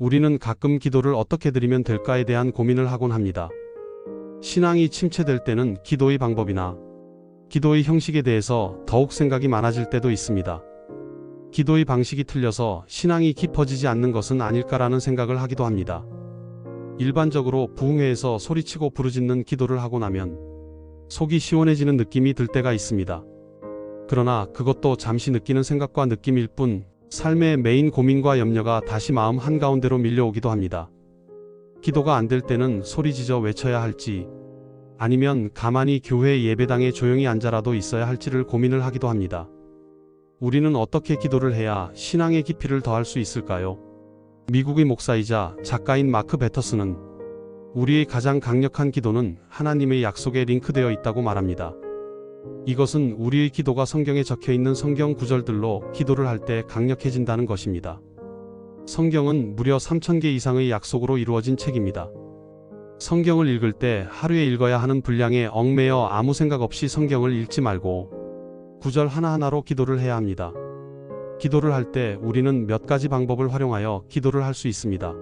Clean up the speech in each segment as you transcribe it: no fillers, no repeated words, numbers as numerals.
우리는 가끔 기도를 어떻게 드리면 될까에 대한 고민을 하곤 합니다. 신앙이 침체될 때는 기도의 방법이나 기도의 형식에 대해서 더욱 생각이 많아질 때도 있습니다. 기도의 방식이 틀려서 신앙이 깊어지지 않는 것은 아닐까라는 생각을 하기도 합니다. 일반적으로 부흥회에서 소리치고 부르짖는 기도를 하고 나면 속이 시원해지는 느낌이 들 때가 있습니다. 그러나 그것도 잠시 느끼는 생각과 느낌일 뿐 삶의 메인 고민과 염려가 다시 마음 한가운데로 밀려오기도 합니다. 기도가 안 될 때는 소리지져 외쳐야 할지 아니면 가만히 교회 예배당에 조용히 앉아라도 있어야 할지를 고민을 하기도 합니다. 우리는 어떻게 기도를 해야 신앙의 깊이를 더할 수 있을까요? 미국의 목사이자 작가인 마크 베터스는 우리의 가장 강력한 기도는 하나님의 약속에 링크되어 있다고 말합니다. 이것은 우리의 기도가 성경에 적혀 있는 성경 구절들로 기도를 할 때 강력해진다는 것입니다. 성경은 무려 3,000개 이상의 약속으로 이루어진 책입니다. 성경을 읽을 때 하루에 읽어야 하는 분량에 얽매여 아무 생각 없이 성경을 읽지 말고 구절 하나하나로 기도를 해야 합니다. 기도를 할 때 우리는 몇 가지 방법을 활용하여 기도를 할 수 있습니다.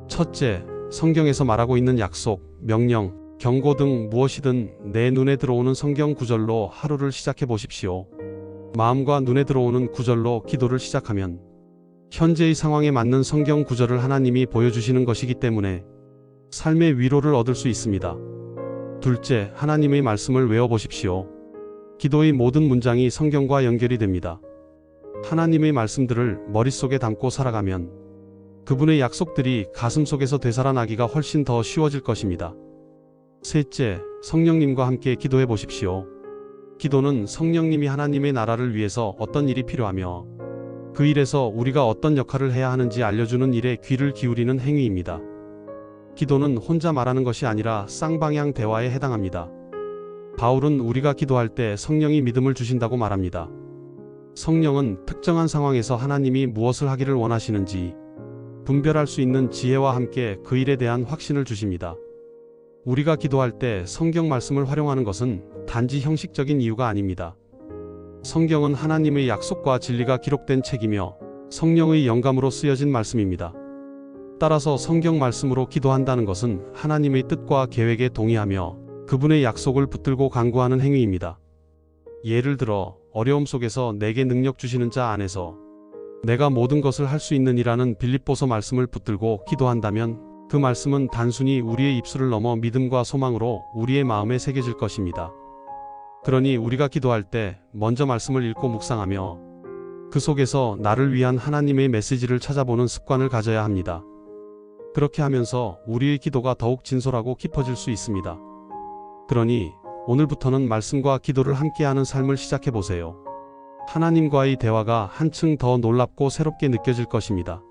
첫째, 성경에서 말하고 있는 약속, 명령, 경고 등 무엇이든 내 눈에 들어오는 성경 구절로 하루를 시작해 보십시오. 마음과 눈에 들어오는 구절로 기도를 시작하면 현재의 상황에 맞는 성경 구절을 하나님이 보여주시는 것이기 때문에 삶의 위로를 얻을 수 있습니다. 둘째, 하나님의 말씀을 외워보십시오. 기도의 모든 문장이 성경과 연결이 됩니다. 하나님의 말씀들을 머릿속에 담고 살아가면 그분의 약속들이 가슴속에서 되살아나기가 훨씬 더 쉬워질 것입니다. 셋째, 성령님과 함께 기도해 보십시오. 기도는 성령님이 하나님의 나라를 위해서 어떤 일이 필요하며 그 일에서 우리가 어떤 역할을 해야 하는지 알려주는 일에 귀를 기울이는 행위입니다. 기도는 혼자 말하는 것이 아니라 쌍방향 대화에 해당합니다. 바울은 우리가 기도할 때 성령이 믿음을 주신다고 말합니다. 성령은 특정한 상황에서 하나님이 무엇을 하기를 원하시는지 분별할 수 있는 지혜와 함께 그 일에 대한 확신을 주십니다. 우리가 기도할 때 성경 말씀을 활용하는 것은 단지 형식적인 이유가 아닙니다. 성경은 하나님의 약속과 진리가 기록된 책이며 성령의 영감으로 쓰여진 말씀입니다. 따라서 성경 말씀으로 기도한다는 것은 하나님의 뜻과 계획에 동의하며 그분의 약속을 붙들고 간구하는 행위입니다. 예를 들어 어려움 속에서 내게 능력 주시는 자 안에서 내가 모든 것을 할 수 있는 이라는 빌립보서 말씀을 붙들고 기도한다면 그 말씀은 단순히 우리의 입술을 넘어 믿음과 소망으로 우리의 마음에 새겨질 것입니다. 그러니 우리가 기도할 때 먼저 말씀을 읽고 묵상하며 그 속에서 나를 위한 하나님의 메시지를 찾아보는 습관을 가져야 합니다. 그렇게 하면서 우리의 기도가 더욱 진솔하고 깊어질 수 있습니다. 그러니 오늘부터는 말씀과 기도를 함께하는 삶을 시작해 보세요. 하나님과의 대화가 한층 더 놀랍고 새롭게 느껴질 것입니다.